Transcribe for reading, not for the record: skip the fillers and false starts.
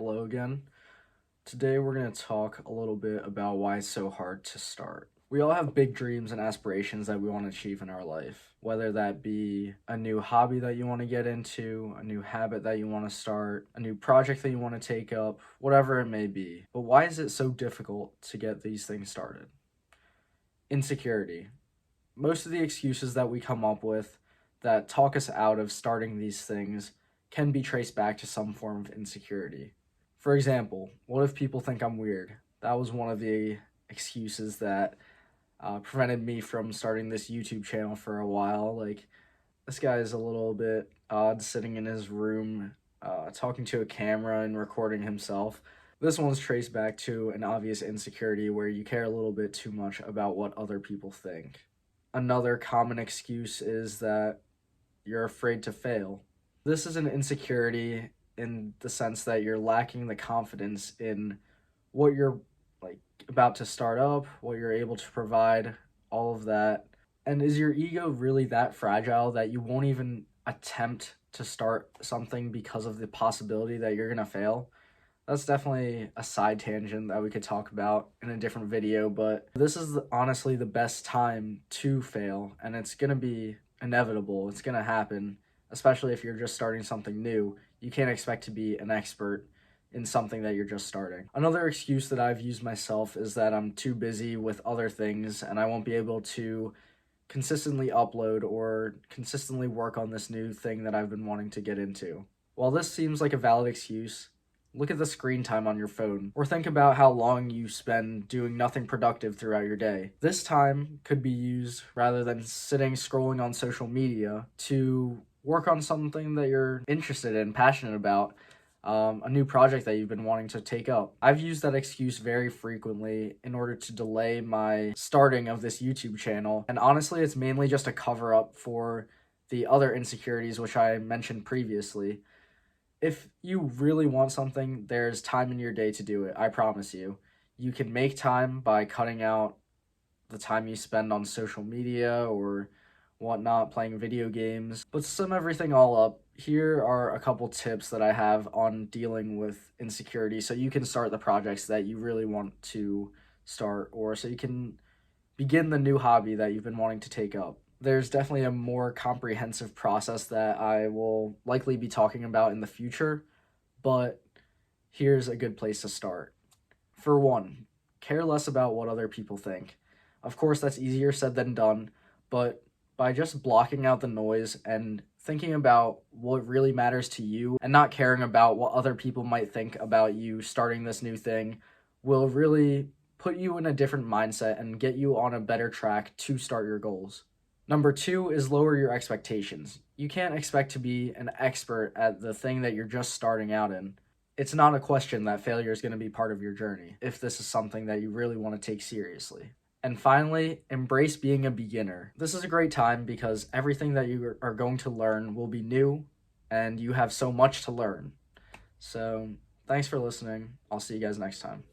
Hello again. Today we're going to talk a little bit about why it's so hard to start. We all have big dreams and aspirations that we want to achieve in our life, whether that be a new hobby that you want to get into, a new habit that you want to start, a new project that you want to take up, whatever it may be. But why is it so difficult to get these things started? Insecurity. Most of the excuses that we come up with that talk us out of starting these things can be traced back to some form of insecurity. For example, what if people think I'm weird? That was one of the excuses that prevented me from starting this YouTube channel for a while. Like, this guy is a little bit odd sitting in his room, talking to a camera and recording himself. This one's traced back to an obvious insecurity where you care a little bit too much about what other people think. Another common excuse is that you're afraid to fail. This is an insecurity in the sense that you're lacking the confidence in what you're about to start up, what you're able to provide, all of that. And is your ego really that fragile that you won't even attempt to start something because of the possibility that you're gonna fail? That's definitely a side tangent that we could talk about in a different video, but this is honestly the best time to fail, and it's gonna be inevitable. It's gonna happen, especially if you're just starting something new. You can't expect to be an expert in something that you're just starting. Another excuse that I've used myself is that I'm too busy with other things and I won't be able to consistently upload or consistently work on this new thing that I've been wanting to get into. While this seems like a valid excuse, look at the screen time on your phone, or think about how long you spend doing nothing productive throughout your day. This time could be used, rather than sitting scrolling on social media, to work on something that you're interested in, passionate about, a new project that you've been wanting to take up. I've used that excuse very frequently in order to delay my starting of this YouTube channel, and honestly, it's mainly just a cover up for the other insecurities which I mentioned previously. If you really want something, there's time in your day to do it, I promise you. You can make time by cutting out the time you spend on social media or whatnot, playing video games. But to sum everything all up, here are a couple tips that I have on dealing with insecurity so you can start the projects that you really want to start, or so you can begin the new hobby that you've been wanting to take up. There's definitely a more comprehensive process that I will likely be talking about in the future, but here's a good place to start. For one, care less about what other people think. Of course, that's easier said than done, but by just blocking out the noise and thinking about what really matters to you and not caring about what other people might think about you starting this new thing will really put you in a different mindset and get you on a better track to start your goals. Number two is lower your expectations. You can't expect to be an expert at the thing that you're just starting out in. It's not a question that failure is going to be part of your journey if this is something that you really want to take seriously. And finally, embrace being a beginner. This is a great time because everything that you are going to learn will be new and you have so much to learn. So, thanks for listening. I'll see you guys next time.